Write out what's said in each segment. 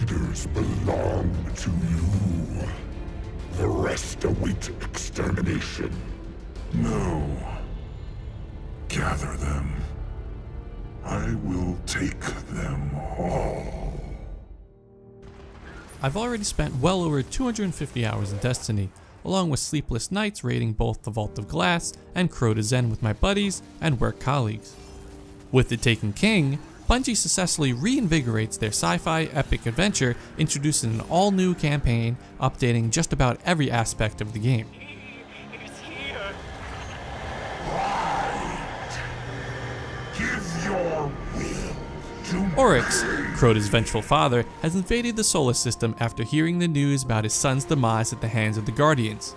leaders belong to you. The rest await extermination. No. Gather them. I will take them all. I've already spent well over 250 hours in Destiny, along with sleepless nights raiding both the Vault of Glass and Crota Zen with my buddies and work colleagues. With The Taken King, Bungie successfully reinvigorates their sci-fi epic adventure, introducing an all-new campaign, updating just about every aspect of the game. Oryx, Crota's vengeful father, has invaded the solar system after hearing the news about his son's demise at the hands of the Guardians.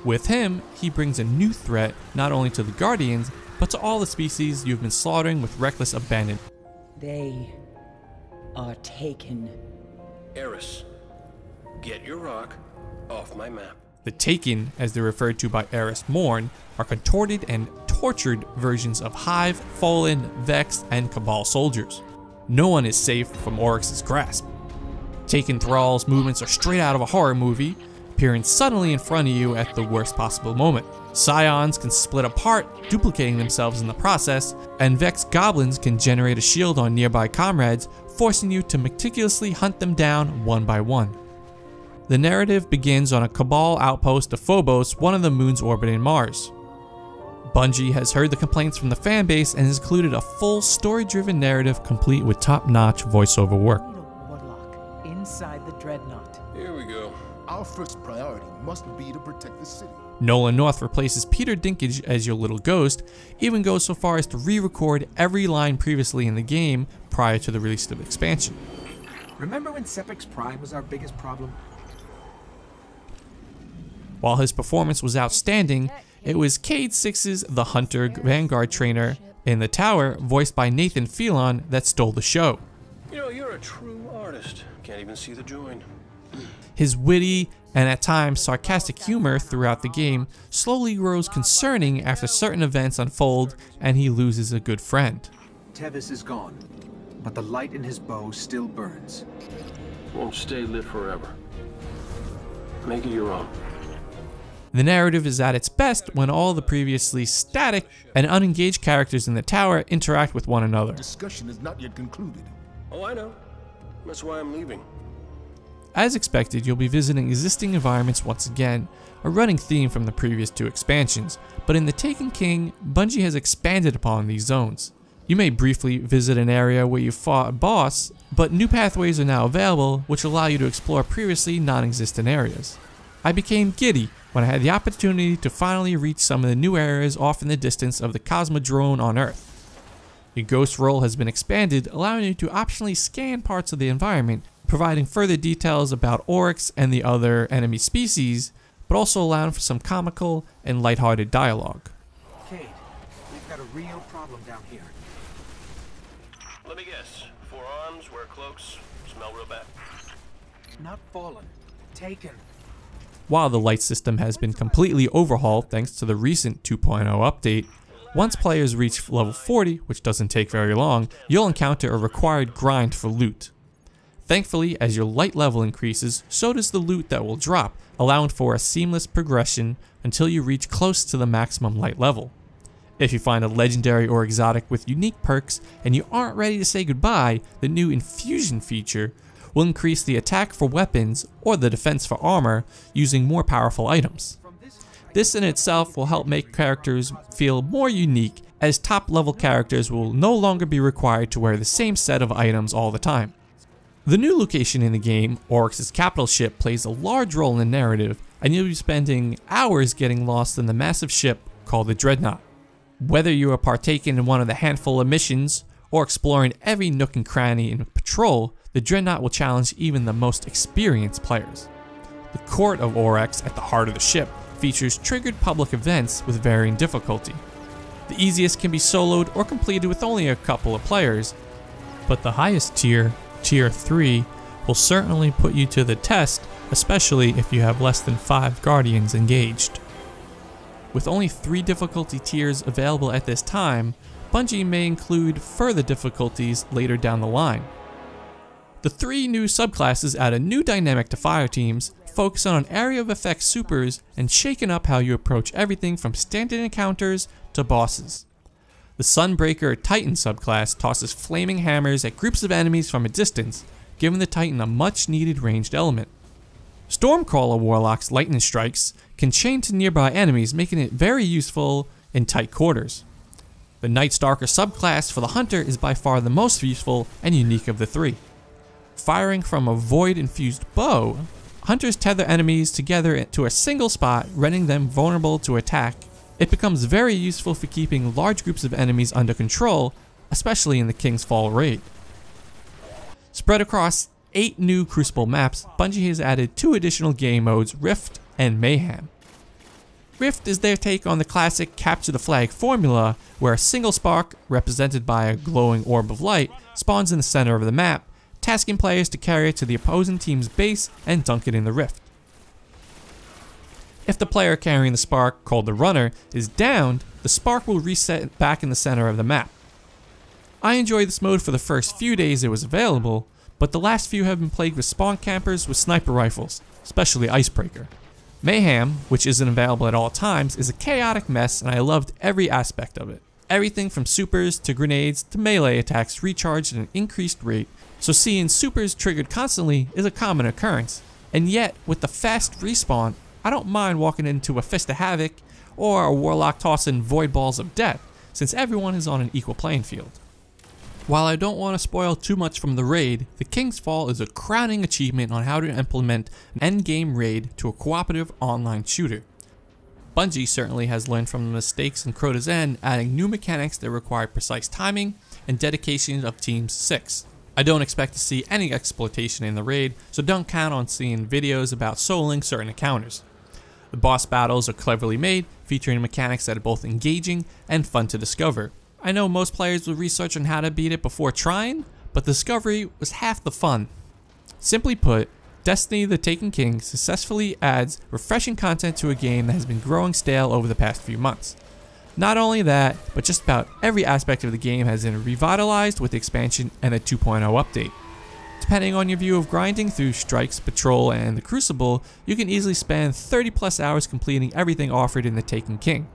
With him, he brings a new threat not only to the Guardians, but to all the species you've been slaughtering with reckless abandon. They are taken. Eris, get your rock off my map. The Taken, as they're referred to by Eris Morn, are contorted and tortured versions of Hive, Fallen, Vex, and Cabal soldiers. No one is safe from Oryx's grasp. Taken thralls' movements are straight out of a horror movie, appearing suddenly in front of you at the worst possible moment. Scions can split apart, duplicating themselves in the process, and Vex goblins can generate a shield on nearby comrades, forcing you to meticulously hunt them down one by one. The narrative begins on a Cabal outpost of Phobos, one of the moons orbiting Mars. Bungie has heard the complaints from the fanbase and has included a full story-driven narrative complete with top-notch voiceover work. Warlock inside the Dreadnought. Here we go. Our first priority must be to protect the city. Nolan North replaces Peter Dinklage as your little ghost, even goes so far as to re-record every line previously in the game prior to the release of the expansion. Remember when Sepix Prime was our biggest problem? While his performance was outstanding, it was Cade 6's The Hunter Vanguard trainer in the tower, voiced by Nathan Fillion, that stole the show. You know, you're a true artist. Can't even see the join. His witty and at times sarcastic humor throughout the game slowly grows concerning after certain events unfold and he loses a good friend. Tevis is gone, but the light in his bow still burns. Won't stay lit forever. Make it your own. The narrative is at its best when all the previously static and unengaged characters in the tower interact with one another. Discussion is not yet concluded. Oh, I know. That's why I'm leaving. As expected, you'll be visiting existing environments once again, a running theme from the previous two expansions, but in The Taken King, Bungie has expanded upon these zones. You may briefly visit an area where you fought a boss, but new pathways are now available which allow you to explore previously non-existent areas. I became giddy when I had the opportunity to finally reach some of the new areas off in the distance of the Cosmodrome on Earth. Your ghost role has been expanded, allowing you to optionally scan parts of the environment, providing further details about Oryx and the other enemy species, but also allowing for some comical and lighthearted dialogue. Cade, we've got a real problem down here. Let me guess. 4 arms, wear cloaks, smell real bad. Not fallen, taken. While the light system has been completely overhauled thanks to the recent 2.0 update, once players reach level 40, which doesn't take very long, you'll encounter a required grind for loot. Thankfully, as your light level increases, so does the loot that will drop, allowing for a seamless progression until you reach close to the maximum light level. If you find a legendary or exotic with unique perks and you aren't ready to say goodbye, the new infusion feature will increase the attack for weapons or the defense for armor using more powerful items. This in itself will help make characters feel more unique, as top level characters will no longer be required to wear the same set of items all the time. The new location in the game, Oryx's capital ship, plays a large role in the narrative, and you'll be spending hours getting lost in the massive ship called the Dreadnought. Whether you are partaking in one of the handful of missions or exploring every nook and cranny in patrol, the Dreadnought will challenge even the most experienced players. The court of Oryx, at the heart of the ship, features triggered public events with varying difficulty. The easiest can be soloed or completed with only a couple of players, but the highest tier, Tier 3, will certainly put you to the test, especially if you have less than 5 Guardians engaged. With only 3 difficulty tiers available at this time, Bungie may include further difficulties later down the line. The 3 new subclasses add a new dynamic to fire teams, focus on area of effect supers, and shaking up how you approach everything from standard encounters to bosses. The Sunbreaker Titan subclass tosses flaming hammers at groups of enemies from a distance, giving the Titan a much needed ranged element. Stormcrawler Warlock's lightning strikes can chain to nearby enemies, making it very useful in tight quarters. The Night Stalker subclass for the Hunter is by far the most useful and unique of the 3. Firing from a void-infused bow, Hunters tether enemies together to a single spot, rendering them vulnerable to attack. It becomes very useful for keeping large groups of enemies under control, especially in the King's Fall raid. Spread across 8 new Crucible maps, Bungie has added 2 additional game modes, Rift and Mayhem. Rift is their take on the classic capture the flag formula, where a single spark, represented by a glowing orb of light, spawns in the center of the map, tasking players to carry it to the opposing team's base and dunk it in the rift. If the player carrying the spark, called the runner, is downed, the spark will reset back in the center of the map. I enjoyed this mode for the first few days it was available, but the last few have been plagued with spawn campers with sniper rifles, especially Icebreaker. Mayhem, which isn't available at all times, is a chaotic mess, and I loved every aspect of it. Everything from supers to grenades to melee attacks recharged at an increased rate, so seeing supers triggered constantly is a common occurrence. And yet, with the fast respawn, I don't mind walking into a Fist of Havoc or a Warlock tossing Void Balls of Death, since everyone is on an equal playing field. While I don't want to spoil too much from the raid, the King's Fall is a crowning achievement on how to implement an endgame raid to a cooperative online shooter. Bungie certainly has learned from the mistakes in Crota's End, adding new mechanics that require precise timing and dedication of Teams 6. I don't expect to see any exploitation in the raid, so don't count on seeing videos about soloing certain encounters. The boss battles are cleverly made, featuring mechanics that are both engaging and fun to discover. I know most players will research on how to beat it before trying, but the discovery was half the fun. Simply put, Destiny the Taken King successfully adds refreshing content to a game that has been growing stale over the past few months. Not only that, but just about every aspect of the game has been revitalized with the expansion and a 2.0 update. Depending on your view of grinding through Strikes, Patrol, and the Crucible, you can easily spend 30+ hours completing everything offered in the Taken King.